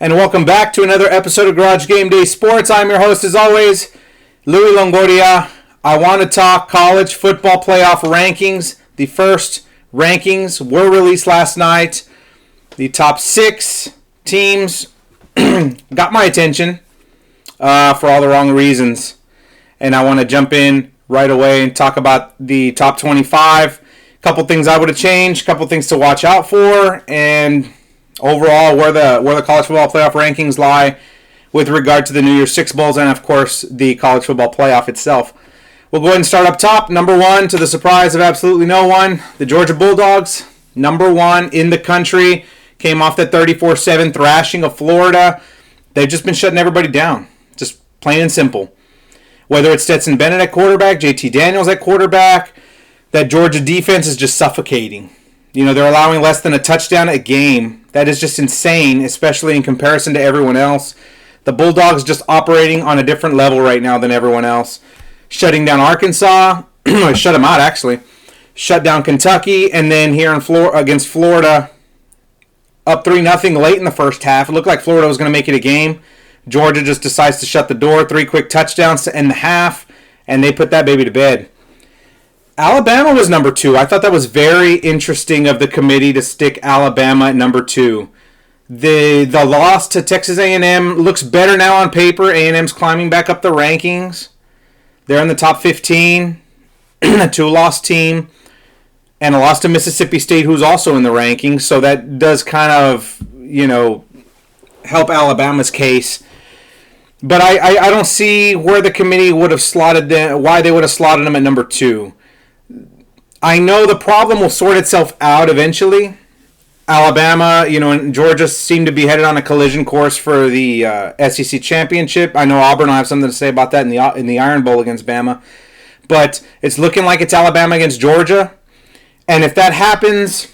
And welcome back to another episode of Garage Gameday Sports. I'm your host, as always, Louis Longoria. I want to talk college football playoff rankings. The first rankings were released last night. The top 6 teams got my attention for all the wrong reasons. And I want to jump in right away and talk about the top 25. A couple things I would have changed, a couple things to watch out for, and overall where the college football playoff rankings lie with regard to the New Year's Six Bowls and, of course, the college football playoff itself. We'll go ahead and start up top. Number 1, to the surprise of absolutely no one, the Georgia Bulldogs. Number 1 in the country. Came off that 34-7 thrashing of Florida. They've just been shutting everybody down. Just plain and simple. Whether it's Stetson Bennett at quarterback, JT Daniels at quarterback, that Georgia defense is just suffocating. You know, they're allowing less than a touchdown a game. That is just insane, especially in comparison to everyone else. The Bulldogs just operating on a different level right now than everyone else. Shutting down Arkansas. Shut them out, actually. Shut down Kentucky. And then here in against Florida, up 3-0 late in the first half. It looked like Florida was going to make it a game. Georgia just decides to shut the door. 3 quick touchdowns to end the half. And they put that baby to bed. Alabama was number 2. I thought that was very interesting of the committee to stick Alabama at number 2. The loss to Texas A&M looks better now on paper. A&M's climbing back up the rankings. They're in the top 15. A 2-loss team. And a loss to Mississippi State, who's also in the rankings. So that does kind of, help Alabama's case. But I don't see where the committee would have slotted them, why they would have slotted them at number 2. I know the problem will sort itself out eventually. Alabama, and Georgia seem to be headed on a collision course for the SEC championship. I know Auburn will have something to say about that in the Iron Bowl against Bama. But it's looking like it's Alabama against Georgia. And if that happens,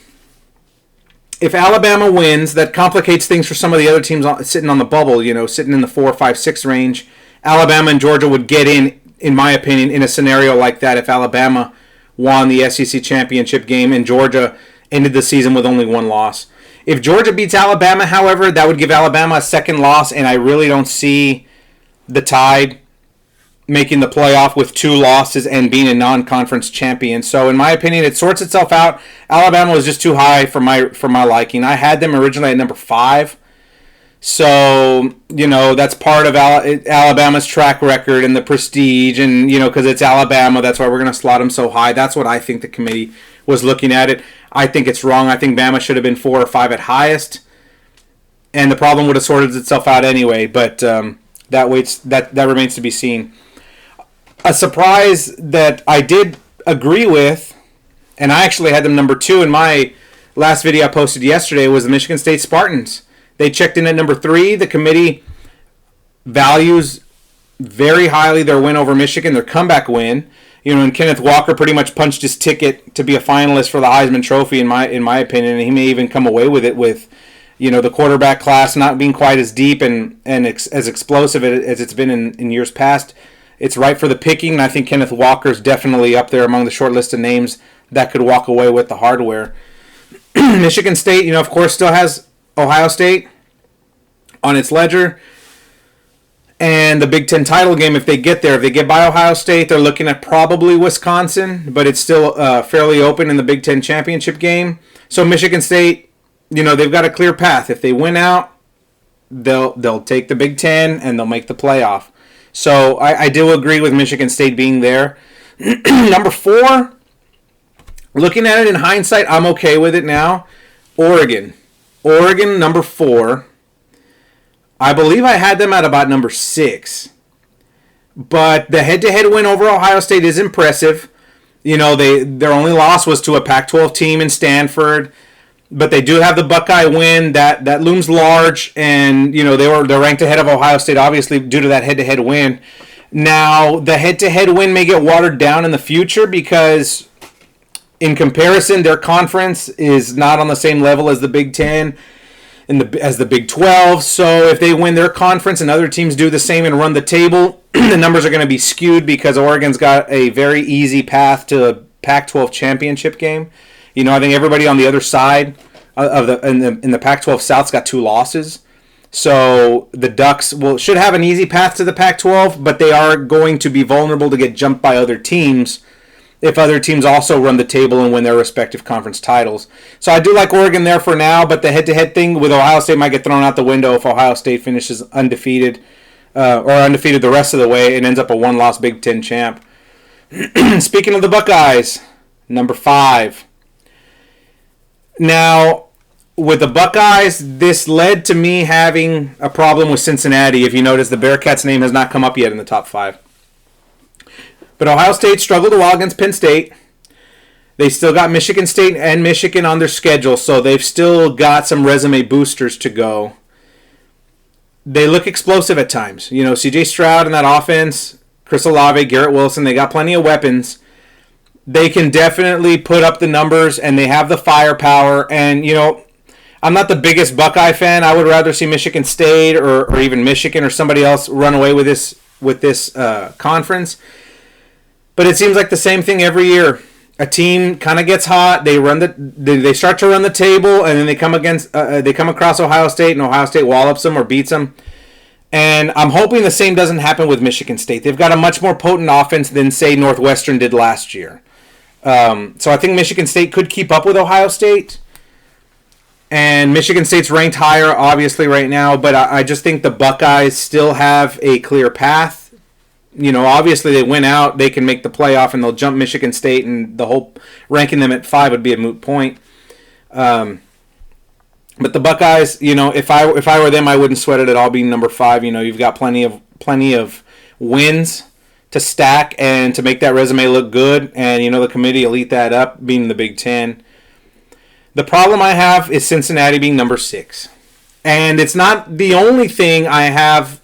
if Alabama wins, that complicates things for some of the other teams sitting on the bubble, sitting in the 4, 5, 6 range. Alabama and Georgia would get in my opinion, in a scenario like that if Alabama won the SEC championship game and Georgia ended the season with only 1 loss. If Georgia beats Alabama, however, that would give Alabama a second loss, and I really don't see the Tide making the playoff with 2 losses and being a non-conference champion. So in my opinion, it sorts itself out. Alabama was just too high for my liking. I had them originally at number 5. So, that's part of Alabama's track record and the prestige. And, because it's Alabama, that's why we're going to slot them so high. That's what I think the committee was looking at it. I think it's wrong. I think Bama should have been 4 or 5 at highest. And the problem would have sorted itself out anyway. But that remains to be seen. A surprise that I did agree with, and I actually had them number 2 in my last video I posted yesterday, was the Michigan State Spartans. They checked in at number 3. The committee values very highly their win over Michigan, their comeback win. And Kenneth Walker pretty much punched his ticket to be a finalist for the Heisman Trophy, in my opinion, and he may even come away with it with, the quarterback class not being quite as deep and as explosive as it's been in years past. It's right for the picking, and I think Kenneth Walker's definitely up there among the short list of names that could walk away with the hardware. Michigan State, of course, still has Ohio State on its ledger. And the Big Ten title game, if they get there, if they get by Ohio State, they're looking at probably Wisconsin, but it's still fairly open in the Big Ten championship game. So Michigan State, they've got a clear path. If they win out, they'll take the Big Ten and they'll make the playoff. So I do agree with Michigan State being there. Number 4, looking at it in hindsight, I'm okay with it now. Oregon, number 4. I believe I had them at about number 6. But the head-to-head win over Ohio State is impressive. Their only loss was to a Pac-12 team in Stanford. But they do have the Buckeye win. That looms large. And, they're ranked ahead of Ohio State, obviously, due to that head-to-head win. Now, the head-to-head win may get watered down in the future because, in comparison, their conference is not on the same level as the Big Ten as the Big 12. So if they win their conference and other teams do the same and run the table, the numbers are going to be skewed because Oregon's got a very easy path to a Pac-12 championship game. I think everybody on the other side in the Pac-12 South's got 2 losses. So the Ducks should have an easy path to the Pac-12, but they are going to be vulnerable to get jumped by other teams if other teams also run the table and win their respective conference titles. So I do like Oregon there for now, but the head-to-head thing with Ohio State might get thrown out the window if Ohio State finishes undefeated or undefeated the rest of the way and ends up a one-loss Big Ten champ. Speaking of the Buckeyes, number 5. Now, with the Buckeyes, this led to me having a problem with Cincinnati. If you notice, the Bearcats' name has not come up yet in the top 5. But Ohio State struggled a while against Penn State. They still got Michigan State and Michigan on their schedule, so they've still got some resume boosters to go. They look explosive at times. You know, C.J. Stroud in that offense, Chris Olave, Garrett Wilson, they got plenty of weapons. They can definitely put up the numbers, and they have the firepower. And, you know, I'm not the biggest Buckeye fan. I would rather see Michigan State or even Michigan or somebody else run away with this conference. But it seems like the same thing every year. A team kind of gets hot. They start to run the table, and then they come across Ohio State, and Ohio State wallops them or beats them. And I'm hoping the same doesn't happen with Michigan State. They've got a much more potent offense than, say, Northwestern did last year. So I think Michigan State could keep up with Ohio State. And Michigan State's ranked higher, obviously, right now. But I just think the Buckeyes still have a clear path. You know, obviously they win out, they can make the playoff, and they'll jump Michigan State, and the whole ranking them at 5 would be a moot point. But the Buckeyes, you know, if I were them, I wouldn't sweat it at all being number 5. You know, you've got plenty of wins to stack and to make that resume look good, and you know the committee will eat that up, being the Big Ten. The problem I have is Cincinnati being number 6, and it's not the only thing I have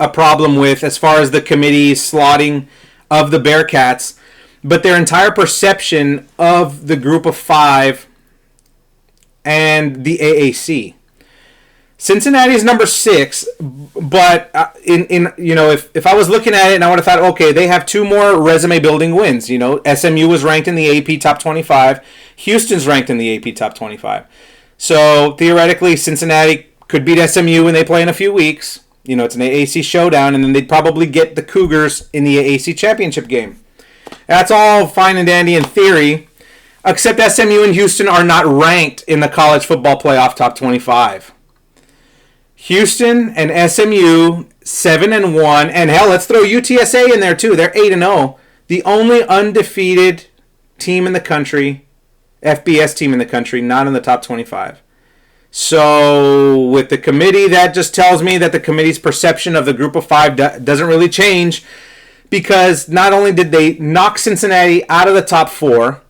a problem with as far as the committee's slotting of the Bearcats, but their entire perception of the group of 5 and the AAC. Cincinnati is number 6, but in you know, if I was looking at it and I would have thought, okay, they have 2 more resume building wins. You know, SMU was ranked in the AP top 25. Houston's ranked in the AP top 25. So theoretically, Cincinnati could beat SMU when they play in a few weeks. You know, it's an AAC showdown, and then they'd probably get the Cougars in the AAC championship game. That's all fine and dandy in theory, except SMU and Houston are not ranked in the college football playoff top 25. Houston and SMU 7-1, and hell, let's throw UTSA in there too. They're 8-0, the only undefeated team in the country, FBS team in the country, not in the top 25. So with the committee, that just tells me that the committee's perception of the group of 5 doesn't really change, because not only did they knock Cincinnati out of the top 4,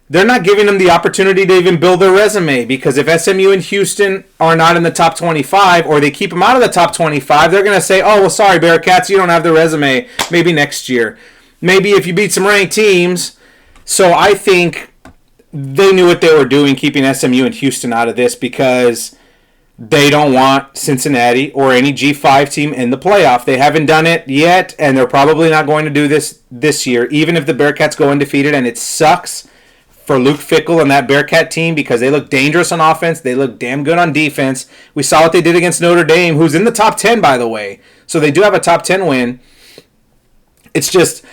they're not giving them the opportunity to even build their resume, because if SMU and Houston are not in the top 25, or they keep them out of the top 25, they're going to say, oh, well, sorry, Bearcats, you don't have the resume. Maybe next year. Maybe if you beat some ranked teams. So I think they knew what they were doing, keeping SMU and Houston out of this, because they don't want Cincinnati or any G5 team in the playoff. They haven't done it yet, and they're probably not going to do this year, even if the Bearcats go undefeated. And it sucks for Luke Fickell and that Bearcat team, because they look dangerous on offense. They look damn good on defense. We saw what they did against Notre Dame, who's in the top 10, by the way. So they do have a top 10 win. It's just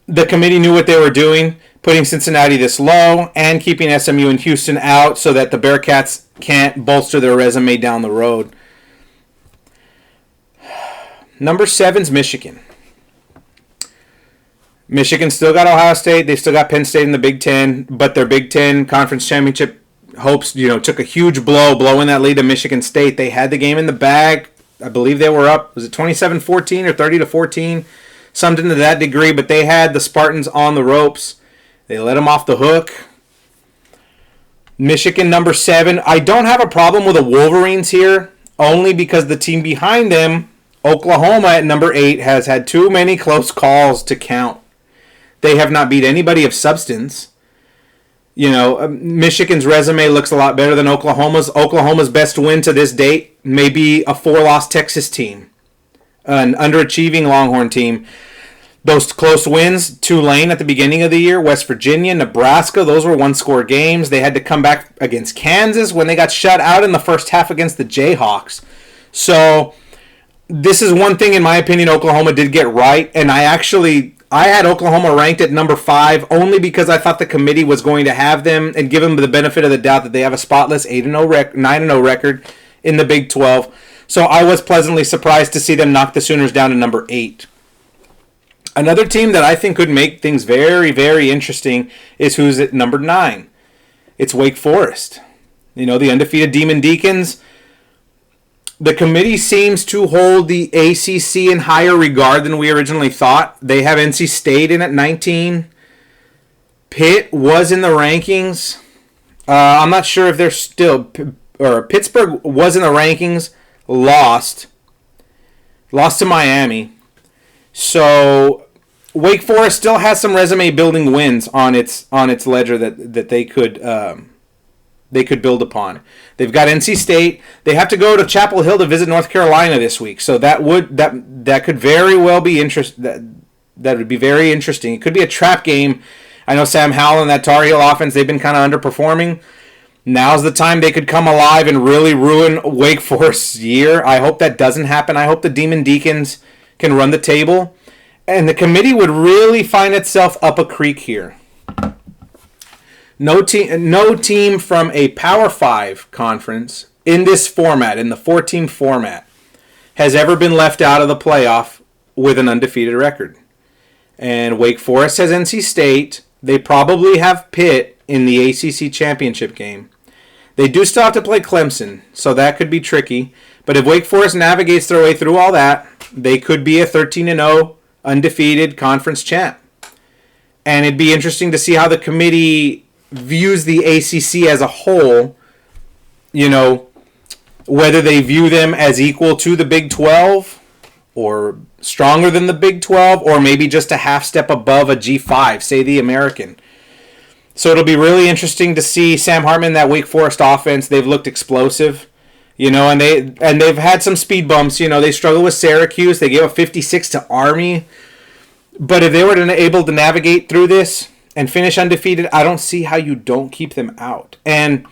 the committee knew what they were doing, putting Cincinnati this low and keeping SMU and Houston out so that the Bearcats can't bolster their resume down the road. Number 7's Michigan. Michigan still got Ohio State. They still got Penn State in the Big Ten, but their Big Ten Conference Championship hopes, you know, took a huge blowing that lead to Michigan State. They had the game in the bag. I believe they were up, was it 27-14 or 30-14? Something to that degree, but they had the Spartans on the ropes. They let them off the hook. Michigan, number 7. I don't have a problem with the Wolverines here, only because the team behind them, Oklahoma at number 8, has had too many close calls to count. They have not beat anybody of substance. You know, Michigan's resume looks a lot better than Oklahoma's. Oklahoma's best win to this date may be a 4-loss Texas team, an underachieving Longhorn team. Those close wins, Tulane at the beginning of the year, West Virginia, Nebraska, those were one-score games. They had to come back against Kansas when they got shut out in the first half against the Jayhawks. So this is one thing, in my opinion, Oklahoma did get right, and I had Oklahoma ranked at number 5 only because I thought the committee was going to have them and give them the benefit of the doubt that they have a spotless 9-0 record in the Big 12. So I was pleasantly surprised to see them knock the Sooners down to number 8. Another team that I think could make things very, very interesting is who's at number 9. It's Wake Forest. The undefeated Demon Deacons. The committee seems to hold the ACC in higher regard than we originally thought. They have NC State in at 19. Pitt was in the rankings. I'm not sure if they're still... Or Pittsburgh was in the rankings. Lost to Miami. So Wake Forest still has some resume building wins on its ledger that they could build upon. They've got NC State. They have to go to Chapel Hill to visit North Carolina this week. So that could very well be that would be very interesting. It could be a trap game. I know Sam Howell and that Tar Heel offense, they've been kind of underperforming. Now's the time they could come alive and really ruin Wake Forest's year. I hope that doesn't happen. I hope the Demon Deacons can run the table. And the committee would really find itself up a creek here. No team from a Power 5 conference in this format, in the 4-team format, has ever been left out of the playoff with an undefeated record. And Wake Forest has NC State. They probably have Pitt in the ACC championship game. They do still have to play Clemson, so that could be tricky. But if Wake Forest navigates their way through all that, they could be a 13-0 undefeated conference champ. And it'd be interesting to see how the committee views the ACC as a whole, whether they view them as equal to the Big 12 or stronger than the Big 12 or maybe just a half step above a G5, say the American. So it'll be really interesting to see Sam Hartman, that Wake Forest offense. They've looked explosive, and they've had some speed bumps. They struggled with Syracuse. They gave up 56 to Army. But if they were able to navigate through this and finish undefeated, I don't see how you don't keep them out. And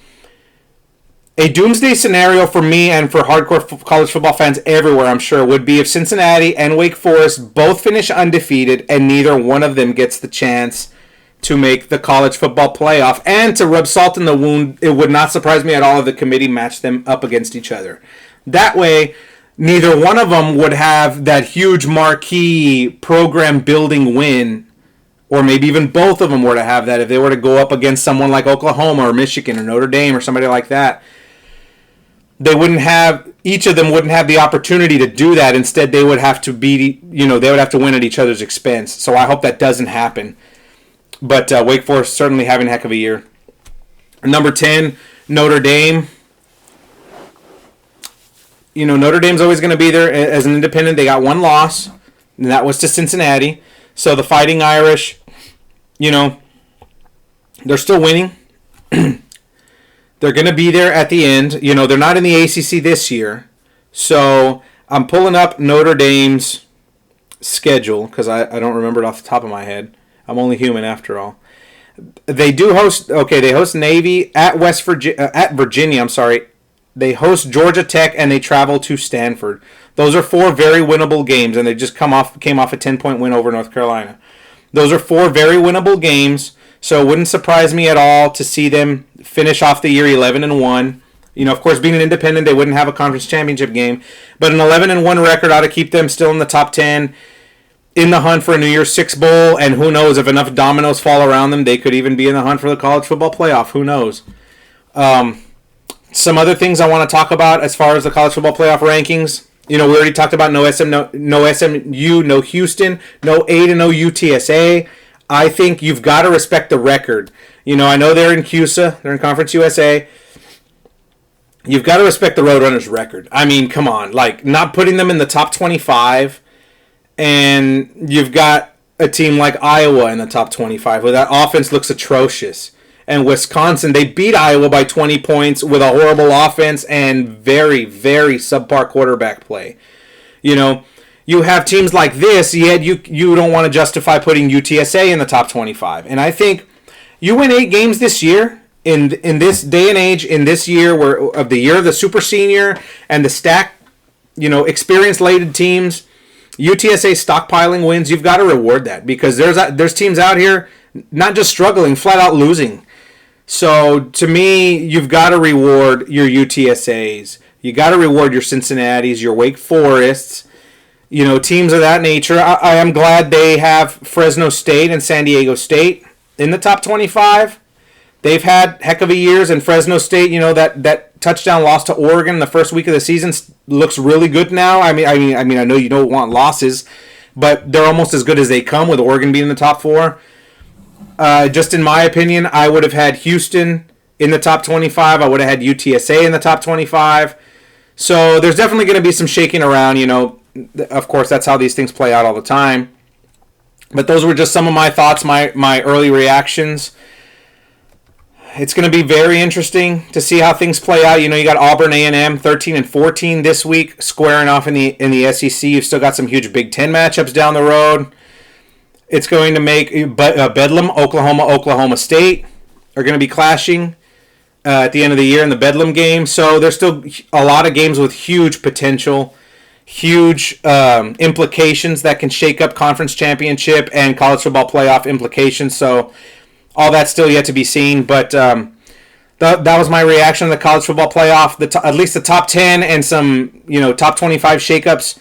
a doomsday scenario for me and for hardcore college football fans everywhere, I'm sure, would be if Cincinnati and Wake Forest both finish undefeated and neither one of them gets the chance to make the college football playoff. And to rub salt in the wound, it would not surprise me at all if the committee matched them up against each other. That way, neither one of them would have that huge marquee program building win, or maybe even both of them were to have that if they were to go up against someone like Oklahoma or Michigan or Notre Dame or somebody like that. Each of them wouldn't have the opportunity to do that. Instead, they would have to they would have to win at each other's expense. So I hope that doesn't happen. But Wake Forest certainly having a heck of a year. Number 10, Notre Dame. Notre Dame's always going to be there as an independent. They got one loss, and that was to Cincinnati. So the Fighting Irish, they're still winning. They're going to be there at the end. They're not in the ACC this year. So I'm pulling up Notre Dame's schedule because I don't remember it off the top of my head. I'm only human after all. They do host. Okay, they host Navy at Virginia. I'm sorry. They host Georgia Tech and they travel to Stanford. Those are 4 very winnable games, and they just came off a 10-point win over North Carolina. Those are 4 very winnable games, so it wouldn't surprise me at all to see them finish off the year 11-1. Of course, being an independent, they wouldn't have a conference championship game, but an 11-1 record ought to keep them still in the top 10. In the hunt for a New Year's Six Bowl, and who knows, if enough dominoes fall around them, they could even be in the hunt for the college football playoff. Who knows? Some other things I want to talk about as far as the college football playoff rankings. We already talked about no SMU, no Houston, no 8 and no UTSA. I think you've got to respect the record. I know they're in CUSA, they're in Conference USA. You've got to respect the Roadrunners' record. I mean, come on, not putting them in the top 25. And you've got a team like Iowa in the top 25 where that offense looks atrocious. And Wisconsin, they beat Iowa by 20 points with a horrible offense and very, very subpar quarterback play. You have teams like this, yet you don't want to justify putting UTSA in the top 25. And I think you win 8 games this year, in this day and age, in this year of the year of the super senior and the stack experience-laden teams, UTSA stockpiling wins, you've got to reward that because there's teams out here not just struggling, flat out losing. So to me, you've got to reward your UTSAs. You got to reward your Cincinnati's, your Wake Forests, teams of that nature. I am glad they have Fresno State and San Diego State in the top 25. They've had heck of a years, and Fresno State, that touchdown loss to Oregon in the first week of the season looks really good now. I know you don't want losses, but they're almost as good as they come with Oregon being in the top 4. Just in my opinion, I would have had Houston in the top 25. I would have had UTSA in the top 25. So there's definitely going to be some shaking around. Of course, that's how these things play out all the time. But those were just some of my thoughts, my early reactions. It's going to be very interesting to see how things play out. You got Auburn A&M 13-14 this week, squaring off in the SEC. You've still got some huge Big Ten matchups down the road. It's going to make Bedlam, Oklahoma State are going to be clashing at the end of the year in the Bedlam game. So there's still a lot of games with huge potential, huge implications that can shake up conference championship and college football playoff implications. So all that's still yet to be seen. But that was my reaction to the college football playoff. At least the top 10 and some top 25 shakeups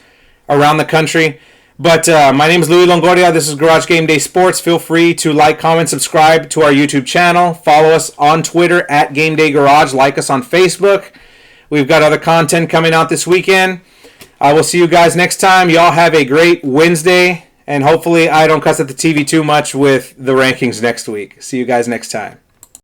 around the country. But my name is Louis Longoria. This is Garage Game Day Sports. Feel free to like, comment, subscribe to our YouTube channel. Follow us on Twitter at Game Day Garage. Like us on Facebook. We've got other content coming out this weekend. I will see you guys next time. Y'all have a great Wednesday. And hopefully I don't cuss at the TV too much with the rankings next week. See you guys next time.